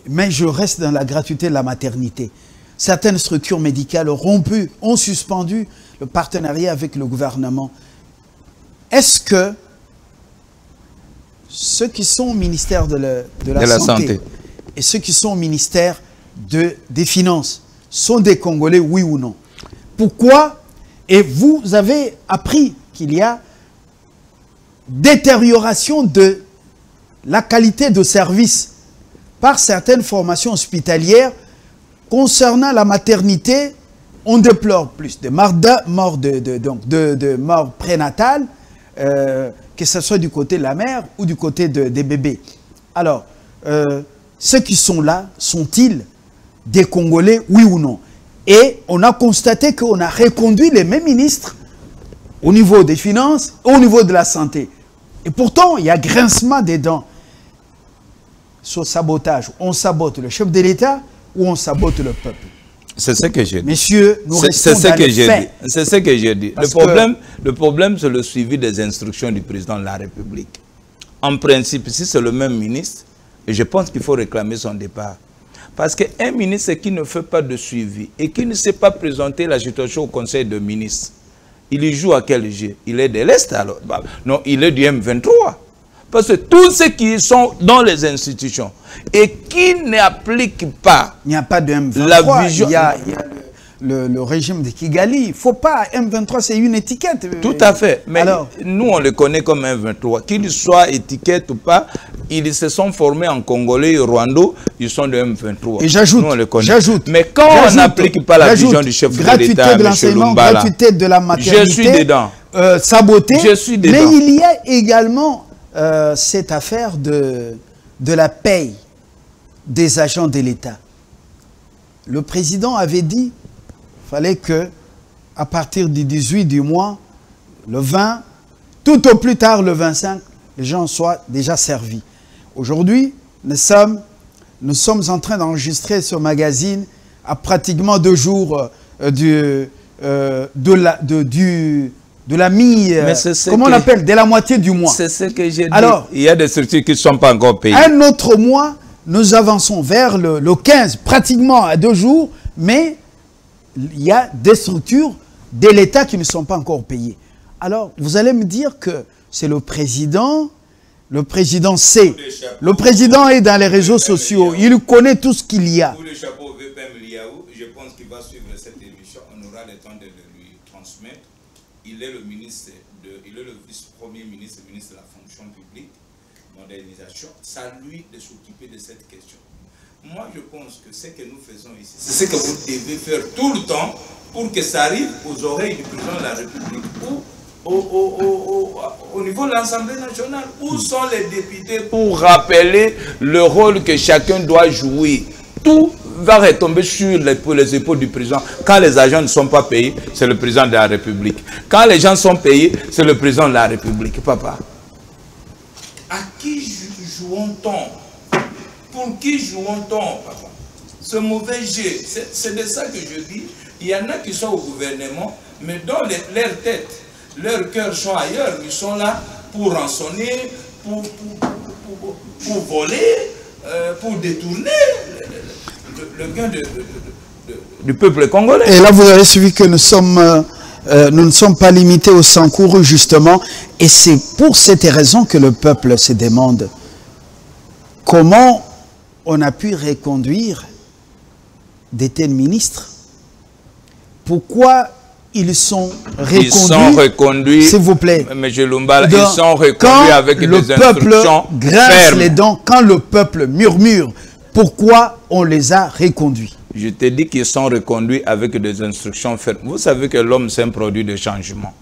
Speaker 1: Mais je reste dans la gratuité de la maternité. Certaines structures médicales ont suspendu le partenariat avec le gouvernement. Est-ce que ceux qui sont au ministère de la Santé et ceux qui sont au ministère des Finances sont des Congolais, oui ou non? pourquoi, et vous avez appris qu'il y a détérioration de la qualité de service par certaines formations hospitalières concernant la maternité. On déplore plus de morts prénatales, que ce soit du côté de la mère ou du côté des bébés. Alors, ceux qui sont là, sont-ils des Congolais, oui ou non? Et on a constaté qu'on a reconduit les mêmes ministres au niveau des finances, au niveau de la santé. Et pourtant, il y a grincement des dents. Sur sabotage, on sabote le chef de l'État ou on sabote le peuple.
Speaker 2: C'est ce que j'ai dit.
Speaker 1: Messieurs, nous restons dans les faits.
Speaker 2: C'est ce que j'ai dit. Le problème, c'est le suivi des instructions du président de la République. En principe, si c'est le même ministre, je pense qu'il faut réclamer son départ. Parce qu'un ministre qui ne fait pas de suivi et qui ne sait pas présenter la situation au Conseil de ministres, il y joue à quel jeu? Il est de l'Est alors? Non, il est du M23. Parce que tous ceux qui sont dans les institutions et qui n'appliquent pas...
Speaker 1: Il n'y a pas de M23,
Speaker 2: la vision...
Speaker 1: il y a le régime de Kigali. Il ne faut pas... M23, c'est une étiquette.
Speaker 2: Tout à fait. Mais
Speaker 1: alors,
Speaker 2: nous, on le connaît comme M23. Qu'il soit étiquette ou pas, ils se sont formés en Congolais et Rwanda, ils sont de M23.
Speaker 1: Et j'ajoute,
Speaker 2: mais quand on n'applique pas la vision du chef de l'État, M. Lumbala,
Speaker 1: gratuité de la maternité,
Speaker 2: je suis dedans.
Speaker 1: Saboté,
Speaker 2: je suis dedans.
Speaker 1: Mais il y a également... cette affaire de la paye des agents de l'État. Le président avait dit qu'il fallait que, à partir du 18 du mois, le 20, tout au plus tard le 25, les gens soient déjà servis. Aujourd'hui, nous sommes en train d'enregistrer ce magazine à pratiquement 2 jours de la moitié du mois.
Speaker 2: C'est ce que j'ai dit.
Speaker 1: Alors,
Speaker 2: il y a des structures qui ne sont pas encore payées.
Speaker 1: Un autre mois, nous avançons vers le 15, pratiquement à 2 jours, mais il y a des structures de l'État qui ne sont pas encore payées. Alors, vous allez me dire que c'est le président sait. Le président est dans les réseaux sociaux, il connaît tout ce qu'il y a.
Speaker 2: Pour le chapeau VPM Liaou, je pense qu'il va suivre cette émission, on aura le temps de lui transmettre. Il est le ministre, il est le vice-premier ministre, ministre de la fonction publique, modernisation. C'est à lui de s'occuper de cette question. Moi, je pense que ce que nous faisons ici, c'est ce que vous devez faire tout le temps pour que ça arrive aux oreilles du président de la République ou au niveau de l'Assemblée nationale. Où sont les députés pour rappeler le rôle que chacun doit jouer? Tout va retomber sur les épaules du président. Quand les agents ne sont pas payés, c'est le président de la République. Quand les gens sont payés, c'est le président de la République. Papa, à qui jouons-on? Pour qui jouons-on, papa? Ce mauvais jeu, c'est de ça que je dis. Il y en a qui sont au gouvernement, mais dans leur tête, leurs cœurs sont ailleurs. Ils sont là pour rançonner, pour voler, pour détourner le gain du peuple congolais.
Speaker 1: Et là, vous avez suivi que nous ne sommes pas limités au Sankourou, justement. Et c'est pour cette raison que le peuple se demande comment on a pu reconduire des tels ministres. Pourquoi ils sont reconduits, s'il vous plaît.
Speaker 2: M. Lumbala, ils sont reconduits avec des instructions fermes.
Speaker 1: Les dents, quand le peuple murmure, pourquoi on les a reconduits?
Speaker 2: Je te dis qu'ils sont reconduits avec des instructions fermes. Vous savez que l'homme, c'est un produit de changement.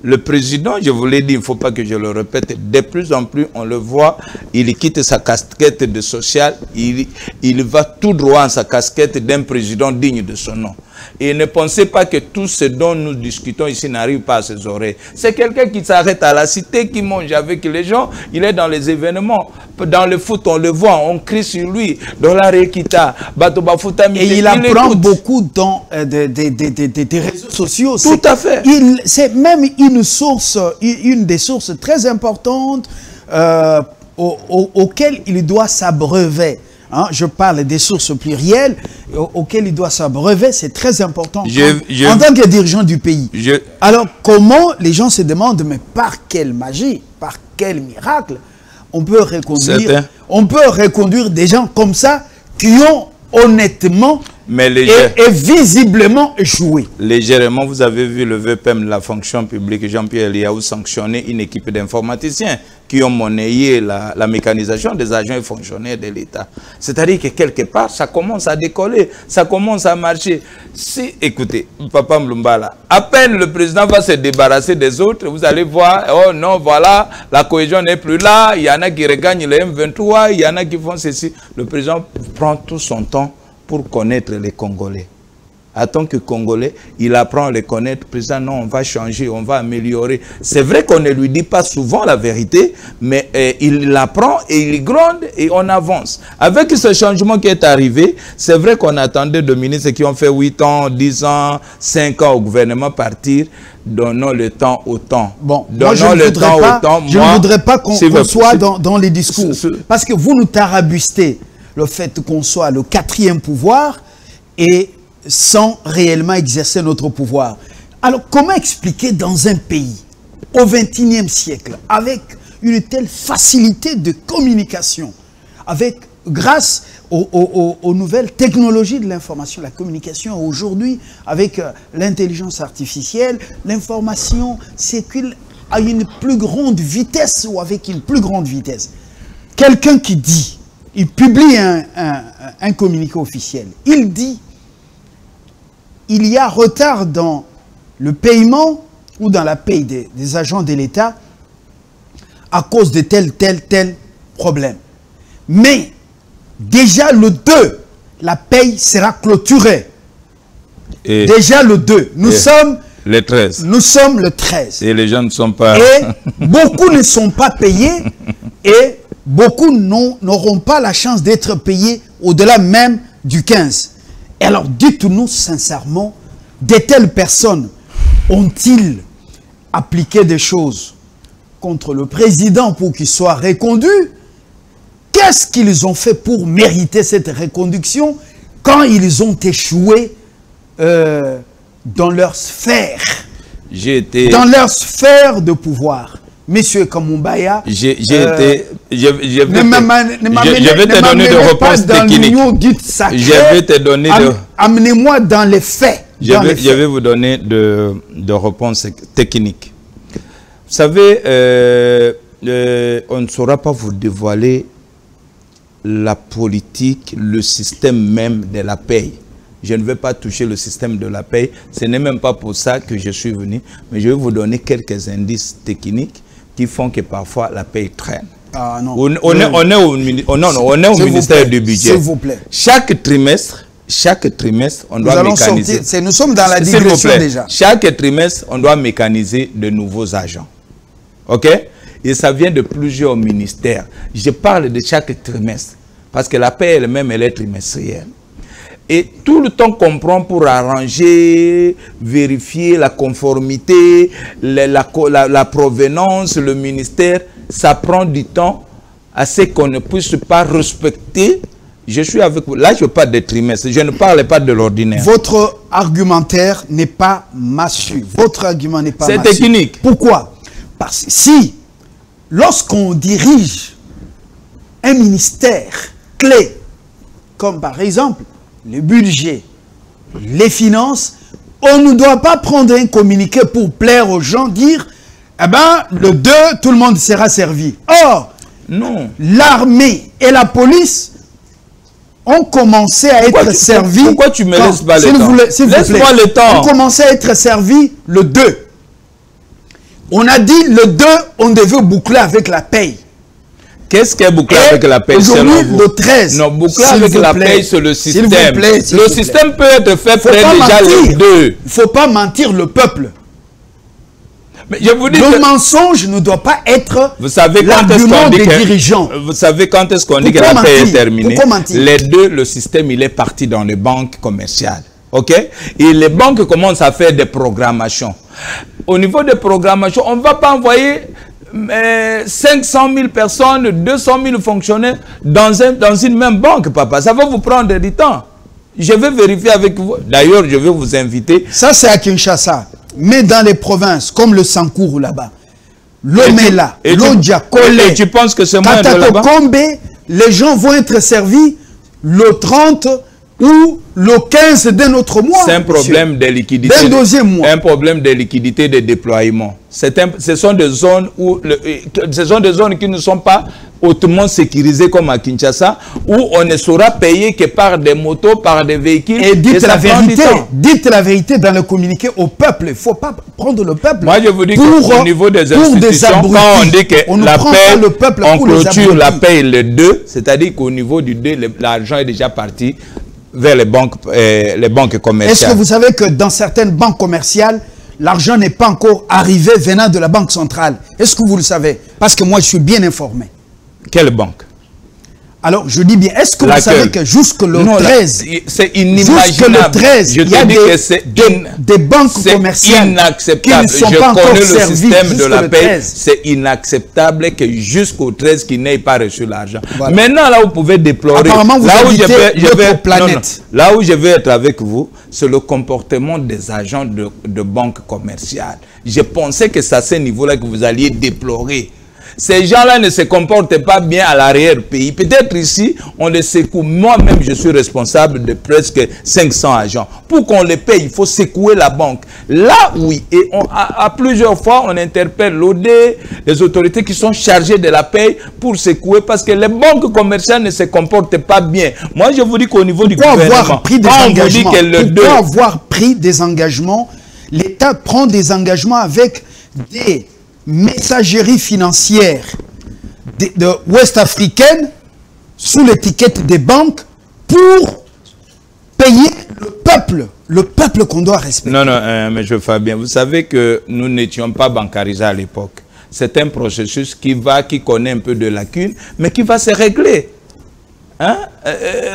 Speaker 2: Le président, je vous l'ai dit, il ne faut pas que je le répète, de plus en plus, on le voit, il quitte sa casquette de social, il va tout droit en sa casquette d'un président digne de son nom. Et ne pensez pas que tout ce dont nous discutons ici n'arrive pas à ses oreilles. C'est quelqu'un qui s'arrête à la cité, qui mange avec les gens, il est dans les événements. Dans le foot, on le voit, on crie sur lui. Dans la Rekita,
Speaker 1: et il apprend beaucoup dans des réseaux sociaux.
Speaker 2: Tout à fait.
Speaker 1: C'est même une des sources très importantes auxquelles il doit s'abreuver. Hein, je parle des sources plurielles auxquelles il doit s'abreuver, c'est très important en tant que dirigeant du pays. Alors, comment les gens se demandent, mais par quelle magie, par quel miracle, on peut reconduire des gens comme ça qui ont honnêtement
Speaker 2: Mais
Speaker 1: et visiblement échoué.
Speaker 2: Légèrement, vous avez vu le VPM de la fonction publique, Jean-Pierre Liaou, sanctionner une équipe d'informaticiens qui ont monnayé la mécanisation des agents et fonctionnaires de l'État. C'est-à-dire que quelque part, ça commence à décoller, ça commence à marcher. Si, écoutez, Papa Mlumbala, à peine le président va se débarrasser des autres, vous allez voir, oh non, voilà, la cohésion n'est plus là, il y en a qui regagnent le M23, il y en a qui font ceci. Le président prend tout son temps pour connaître les Congolais. En tant que Congolais, il apprend à les connaître. Président, non, on va changer, on va améliorer. C'est vrai qu'on ne lui dit pas souvent la vérité, mais il l'apprend et il gronde et on avance. Avec ce changement qui est arrivé, c'est vrai qu'on attendait de ministres qui ont fait 8 ans, 10 ans, 5 ans au gouvernement partir. Donnons le temps au temps.
Speaker 1: Bon,
Speaker 2: donnons le temps au temps.
Speaker 1: Je ne voudrais pas qu'on soit dans les discours. Parce que vous nous tarabustez le fait qu'on soit le 4e pouvoir et sans réellement exercer notre pouvoir. Alors, comment expliquer dans un pays, au XXIe siècle, avec une telle facilité de communication, grâce aux nouvelles technologies de l'information, la communication aujourd'hui, avec l'intelligence artificielle, l'information circule à une plus grande vitesse ou avec une plus grande vitesse. Quelqu'un qui dit, il publie un communiqué officiel, il dit il y a retard dans le paiement ou dans la paye des agents de l'État à cause de tel problème. Mais déjà le 2, la paye sera clôturée. Et déjà le 2. Nous sommes
Speaker 2: le 13.
Speaker 1: Nous sommes le 13.
Speaker 2: Et les gens ne sont pas...
Speaker 1: Et beaucoup ne sont pas payés et beaucoup n'auront pas la chance d'être payés au-delà même du 15. Et alors, dites-nous sincèrement, de telles personnes ont-ils appliqué des choses contre le président pour qu'il soit reconduit? Qu'est-ce qu'ils ont fait pour mériter cette reconduction quand ils ont échoué dans leur sphère? Dans leur sphère de pouvoir. Monsieur Kamumbaya,
Speaker 2: je vais te donner des réponses techniques. Je vais te donner
Speaker 1: amenez-moi dans les faits.
Speaker 2: Je vais vous donner de réponses techniques. Vous savez, on ne saura pas vous dévoiler la politique, le système même de la paye. Je ne vais pas toucher le système de la paye. Ce n'est même pas pour ça que je suis venu. Mais je vais vous donner quelques indices techniques qui font que parfois la paye traîne.
Speaker 1: Ah, non.
Speaker 2: On est au ministère du budget.
Speaker 1: S'il vous plaît.
Speaker 2: Chaque trimestre, on doit mécaniser.
Speaker 1: Nous sommes dans la digression déjà.
Speaker 2: Chaque trimestre, on doit mécaniser de nouveaux agents. OK? Et ça vient de plusieurs ministères. Je parle de chaque trimestre. Parce que la paie elle-même, elle est trimestrielle. Et tout le temps qu'on prend pour arranger, vérifier la conformité, la provenance, le ministère, ça prend du temps à ce qu'on ne puisse pas respecter. Je suis avec vous. Là, je parle des trimestres. Je ne parle pas de l'ordinaire.
Speaker 1: Votre argumentaire n'est pas massue. Votre argument n'est pas massue.
Speaker 2: C'est technique.
Speaker 1: Pourquoi? Parce que si, lorsqu'on dirige un ministère clé, comme par exemple le budget, les finances, on ne doit pas prendre un communiqué pour plaire aux gens, dire, eh ben, le 2, tout le monde sera servi. Or,
Speaker 2: non,
Speaker 1: l'armée et la police ont commencé à être servis.
Speaker 2: Pourquoi tu me laisses pas le temps?
Speaker 1: Laisse-moi le temps. Ont commencé à être servis le 2. On a dit le 2, on devait boucler avec la paye.
Speaker 2: Qu'est-ce qu'est boucler avec la paye selon vous?
Speaker 1: Le 13.
Speaker 2: Non, boucler avec la paye, c'est le système. Le système peut être fait près déjà le 2.
Speaker 1: Il ne faut pas mentir le peuple.
Speaker 2: Mais je vous dis
Speaker 1: le mensonge ne doit pas être l'argument des dirigeants.
Speaker 2: Vous savez quand est-ce qu'on dit que la paie est terminée? Les 2, le système, il est parti dans les banques commerciales. OK? Et les banques commencent à faire des programmations. Au niveau des programmations, on ne va pas envoyer 500 000 personnes, 200 000 fonctionnaires dans une même banque, papa. Ça va vous prendre du temps. Je vais vérifier avec vous. D'ailleurs, je vais vous inviter.
Speaker 1: Ça, c'est à Kinshasa. Mais dans les provinces, comme le Sankourou là-bas, l'Omela, l'Odja, Kolé,
Speaker 2: tu penses que c'est moins de là-bas?
Speaker 1: les gens vont être servis le 30 ou ou le 15 d'un autre mois.
Speaker 2: C'est un problème de liquidité.
Speaker 1: D'un deuxième mois.
Speaker 2: Un problème de liquidité de déploiement. Ce sont des zones où ce sont des zones qui ne sont pas hautement sécurisées comme à Kinshasa, où on ne saura payer que par des motos, par des véhicules.
Speaker 1: Et dites la vérité dans le communiqué au peuple. Il ne faut pas prendre le peuple.
Speaker 2: Moi, je vous dis qu'au niveau des institutions, quand on dit que la paie, on clôture la paie le 2, c'est-à-dire qu'au niveau du 2, l'argent est déjà parti vers les banques commerciales.
Speaker 1: Est-ce que vous savez que dans certaines banques commerciales, l'argent n'est pas encore arrivé venant de la banque centrale? Est-ce que vous le savez? Parce que moi, je suis bien informé.
Speaker 2: Quelle banque?
Speaker 1: Alors, je dis bien, est-ce que vous savez que jusque le 13,
Speaker 2: c'est inimaginable.
Speaker 1: Jusque le 13, il y a des banques commerciales
Speaker 2: inacceptable.
Speaker 1: qui ne sont pas encore servies.
Speaker 2: Le système de la paix, c'est inacceptable que jusqu'au 13 qu'ils n'aient pas reçu l'argent. Voilà. Maintenant, là, vous pouvez déplorer.
Speaker 1: Apparemment, vous habitez notre planète.
Speaker 2: Là où je vais être avec vous, c'est le comportement des agents de banques commerciales. Je pensais que c'est à ce niveau-là que vous alliez déplorer. Ces gens-là ne se comportent pas bien à l'arrière-pays. Peut-être ici, on les secoue. Moi-même, je suis responsable de presque 500 agents. Pour qu'on les paye, il faut secouer la banque. Là, oui. Et à plusieurs fois, on interpelle l'OD, les autorités qui sont chargées de la paye pour secouer parce que les banques commerciales ne se comportent pas bien. Moi, je vous dis qu'au niveau du gouvernement,
Speaker 1: pourquoi avoir pris des engagements, l'État prend des engagements avec des messagerie financière de Ouest africaine sous l'étiquette des banques pour payer le peuple qu'on doit respecter.
Speaker 2: Non, mais je fais bien. Vous savez que nous n'étions pas bancarisés à l'époque. C'est un processus qui connaît un peu de lacunes, mais qui va se régler. Hein?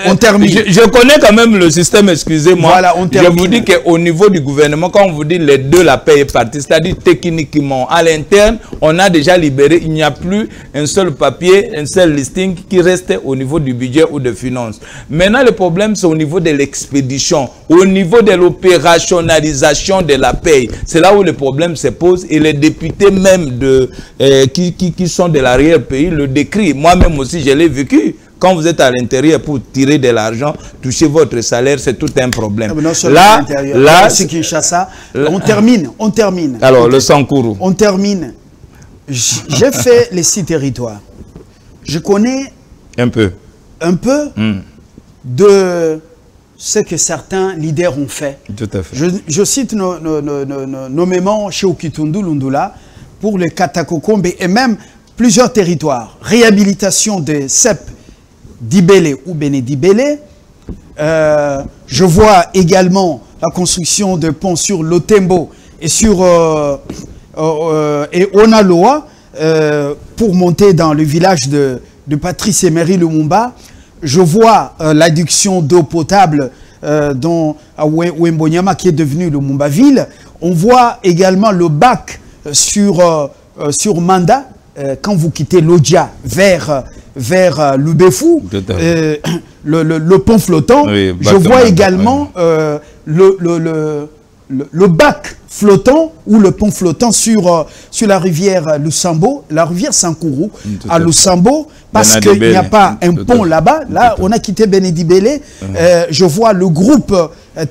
Speaker 1: On termine.
Speaker 2: Je connais quand même le système, excusez-moi.
Speaker 1: Voilà, on termine.
Speaker 2: Je vous dis qu'au niveau du gouvernement, quand on vous dit les deux, la paie est partie, c'est-à-dire techniquement, à l'interne, on a déjà libéré, il n'y a plus un seul papier, un seul listing qui reste au niveau du budget ou de finances. Maintenant, le problème, c'est au niveau de l'expédition, au niveau de l'opérationnalisation de la paie. C'est là où le problème se pose et les députés même qui sont de l'arrière-pays le décrivent. Moi-même aussi, je l'ai vécu. Quand vous êtes à l'intérieur pour tirer de l'argent, toucher votre salaire, c'est tout un problème.
Speaker 1: Là, c'est Kinshasa. On termine.
Speaker 2: Alors, le Sankourou.
Speaker 1: On termine. J'ai fait les 6 territoires. Je connais
Speaker 2: un peu
Speaker 1: de ce que certains leaders ont fait.
Speaker 2: Tout à fait.
Speaker 1: Je cite nommément chez Okitundu Lundula pour le Katakokombe et même plusieurs territoires. Réhabilitation des CEP Dibélé ou Béné-Dibélé. Je vois également la construction de ponts sur Lotembo et sur et Onaloa pour monter dans le village de Patrice Emery Lumumba. Je vois l'adduction d'eau potable dans Wembonyama qui est devenu Lumumba-Ville. On voit également le bac sur Manda quand vous quittez Lodja vers Lubefou, le pont flottant. Oui, je vois également le bac flottant ou le pont flottant sur la rivière Lusambo, la rivière Sankourou à Lusambo, parce qu'il n'y a pas un pont là-bas. Là, on a quitté Béné-Dibélé. Je vois le groupe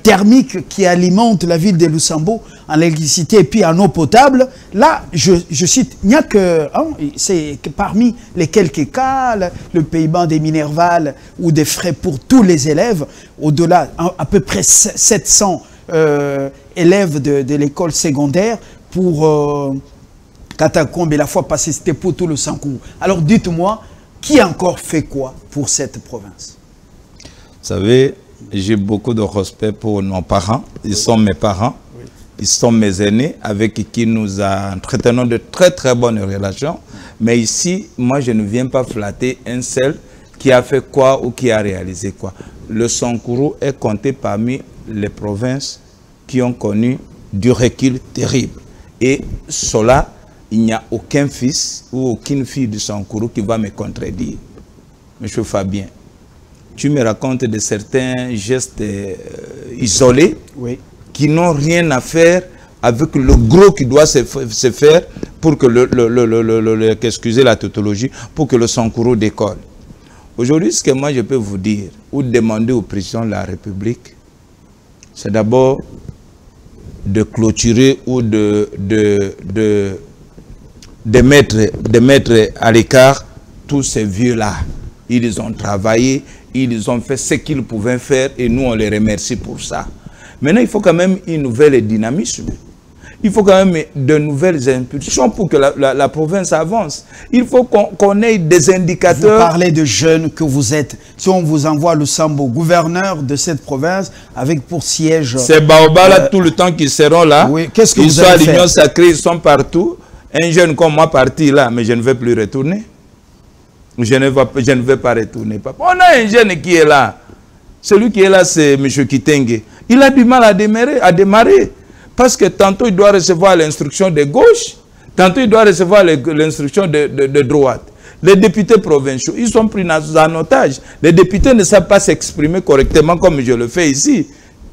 Speaker 1: thermique qui alimente la ville de Lusambo en électricité et puis en eau potable. Là, je cite, il n'y a que, c'est que parmi les quelques cas, le paiement des minervales ou des frais pour tous les élèves, au-delà, à peu près 700 élèves de l'école secondaire pour Katakombe, et la fois passée, c'était pour tout le Sankourou. Alors dites-moi, qui a encore fait quoi pour cette province?
Speaker 2: Vous savez, j'ai beaucoup de respect pour nos parents. Ils sont mes parents. Ils sont mes aînés avec qui nous entretenons de très très bonnes relations. Mais ici, moi, je ne viens pas flatter un seul qui a fait quoi ou qui a réalisé quoi. Le Sankourou est compté parmi les provinces qui ont connu du recul terrible. Et cela, il n'y a aucun fils ou aucune fille du Sankourou qui va me contredire. Monsieur Fabien, tu me racontes de certains gestes isolés qui n'ont rien à faire avec le gros qui doit se faire pour que excusez la tautologie, pour que le Sankourou décolle. Aujourd'hui, ce que moi je peux vous dire, ou demander au président de la République, c'est d'abord de clôturer ou de mettre à l'écart tous ces vieux-là. Ils ont travaillé, ils ont fait ce qu'ils pouvaient faire et nous on les remercie pour ça. Maintenant, il faut quand même une nouvelle dynamisme. Il faut quand même de nouvelles impulsions pour que la province avance. Il faut qu'on ait des indicateurs.
Speaker 1: Vous parlez de jeunes que vous êtes. Si on vous envoie Lusambo, gouverneur de cette province, avec pour siège...
Speaker 2: Ces baobas là, tout le temps qu'ils seront là,
Speaker 1: oui. Qu'est-ce que
Speaker 2: ils
Speaker 1: vous
Speaker 2: sont à
Speaker 1: allez
Speaker 2: l'Union
Speaker 1: faire?
Speaker 2: Sacrée, ils sont partout. Un jeune comme moi parti là, mais je ne vais plus retourner. Je ne vais pas retourner. On a un jeune qui est là. Celui qui est là, c'est M. Kitenge. Il a du mal à démarrer. Parce que tantôt, il doit recevoir l'instruction de gauche, tantôt, il doit recevoir l'instruction de droite. Les députés provinciaux, ils sont pris en otage. Les députés ne savent pas s'exprimer correctement comme je le fais ici.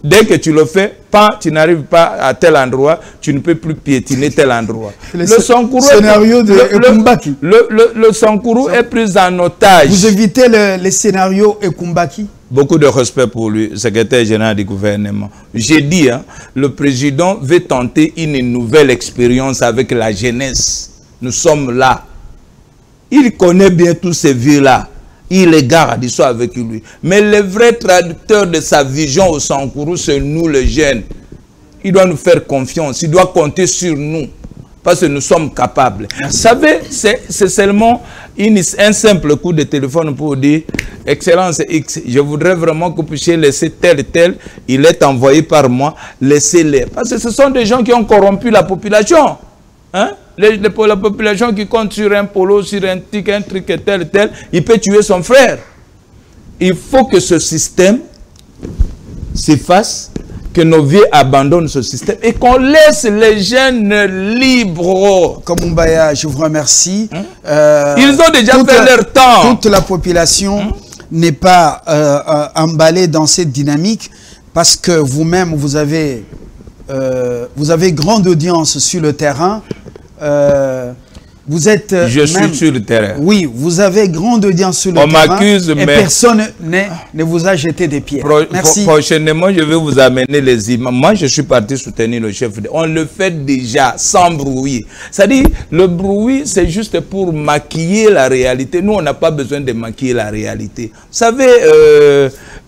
Speaker 2: Dès que tu le fais, tu n'arrives pas à tel endroit, tu ne peux plus piétiner tel endroit.
Speaker 1: Le scénario de Ekumbaki.
Speaker 2: Le Sankourou est pris en otage.
Speaker 1: Vous évitez le scénario Ekumbaki?
Speaker 2: Beaucoup de respect pour lui, secrétaire général du gouvernement. J'ai dit, hein, le président veut tenter une nouvelle expérience avec la jeunesse. Nous sommes là. Il connaît bien tous ces vieux-là. Il les garde, ils sont avec lui. Mais le vrai traducteur de sa vision au Sankourou, c'est nous les jeunes. Il doit nous faire confiance, il doit compter sur nous. Parce que nous sommes capables. Vous savez, c'est seulement un simple coup de téléphone pour dire « Excellence X, je voudrais vraiment que vous puissiez laisser tel, il est envoyé par moi, laissez-les. » Parce que ce sont des gens qui ont corrompu la population. Hein? La population qui compte sur un polo, sur un truc tel, il peut tuer son frère. Il faut que ce système s'efface, que nos vieux abandonnent ce système et qu'on laisse les jeunes libres.
Speaker 1: Comme Mbaya, je vous remercie.
Speaker 2: Ils ont déjà fait leur temps.
Speaker 1: Toute la population n'est pas emballée dans cette dynamique parce que vous-même, vous avez grande audience sur le terrain. Vous êtes
Speaker 2: suis sur le terrain.
Speaker 1: Oui, vous avez grande audience sur le terrain.
Speaker 2: On m'accuse, mais
Speaker 1: personne ne vous a jeté des pierres. Merci.
Speaker 2: Prochainement, je vais vous amener les images. Moi, je suis parti soutenir le chef. On le fait déjà, sans bruit. C'est-à-dire, le bruit, c'est juste pour maquiller la réalité. Nous, on n'a pas besoin de maquiller la réalité. Vous savez,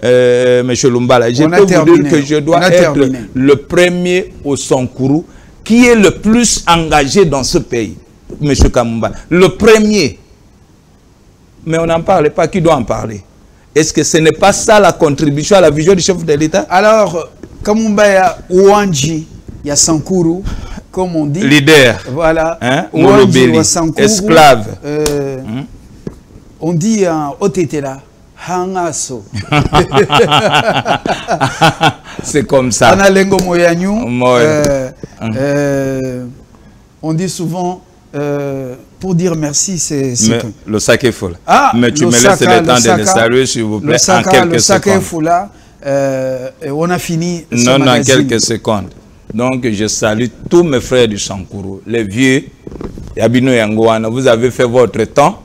Speaker 2: M. Lumbala, je peux vous dire que je dois être le premier au Sankourou qui est le plus engagé dans ce pays. M. Kamumba, le premier. Mais on n'en parle pas. Qui doit en parler? Est-ce que ce n'est pas ça la contribution à la vision du chef de l'État? Alors,
Speaker 1: Kamumba Ouanji, il y a Sankourou, comme on dit.
Speaker 2: Leader.
Speaker 1: Voilà.
Speaker 2: Hein?
Speaker 1: Ouanji,
Speaker 2: esclave.
Speaker 1: On dit en Otetela, Hangaso.
Speaker 2: C'est comme ça.
Speaker 1: Analengo Moyanyu. On dit souvent. Pour dire merci, c'est...
Speaker 2: Le saké fou.
Speaker 1: Ah,
Speaker 2: mais tu me laisses le temps de le saluer, s'il vous plaît, en quelques secondes.
Speaker 1: Le saké fou là, on a fini
Speaker 2: non, en quelques secondes. Donc, je salue tous mes frères du Sankourou, les vieux, Yabino Yangoana, vous avez fait votre temps.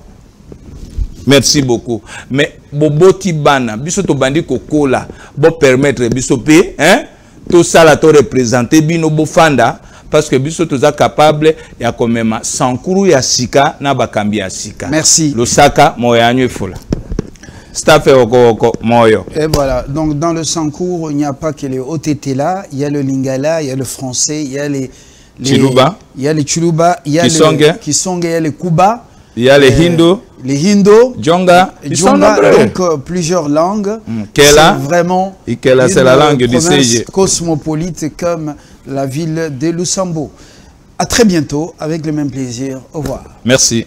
Speaker 2: Merci beaucoup. Mais, Bobo Tibana, Bisoto Bandi Kokola, Bo permettre Bisope, hein, tout ça là, to représenter Bino Bofanda. Parce que nous sommes capables, il y a quand même Sankourou ya Sika, na bakambi ya Sika.
Speaker 1: Merci.
Speaker 2: Le Saka, Moyanyu Fola. Staff Oko, Moyo.
Speaker 1: Et voilà, donc dans le Sankourou, il n'y a pas que les OTT là, il y a le Lingala, il y a le français, il y a les
Speaker 2: Chiluba.
Speaker 1: Il y a les Chiluba, il y a
Speaker 2: les
Speaker 1: Kisonge, il y a les Kuba.
Speaker 2: Il y a les Hindu.
Speaker 1: Les Hindu.
Speaker 2: Djonga.
Speaker 1: Donc plusieurs langues.
Speaker 2: Kela.
Speaker 1: Vraiment.
Speaker 2: Et Kela, c'est la langue du CG.
Speaker 1: Cosmopolite comme la ville de Lusambo. À très bientôt, avec le même plaisir. Au revoir.
Speaker 2: Merci.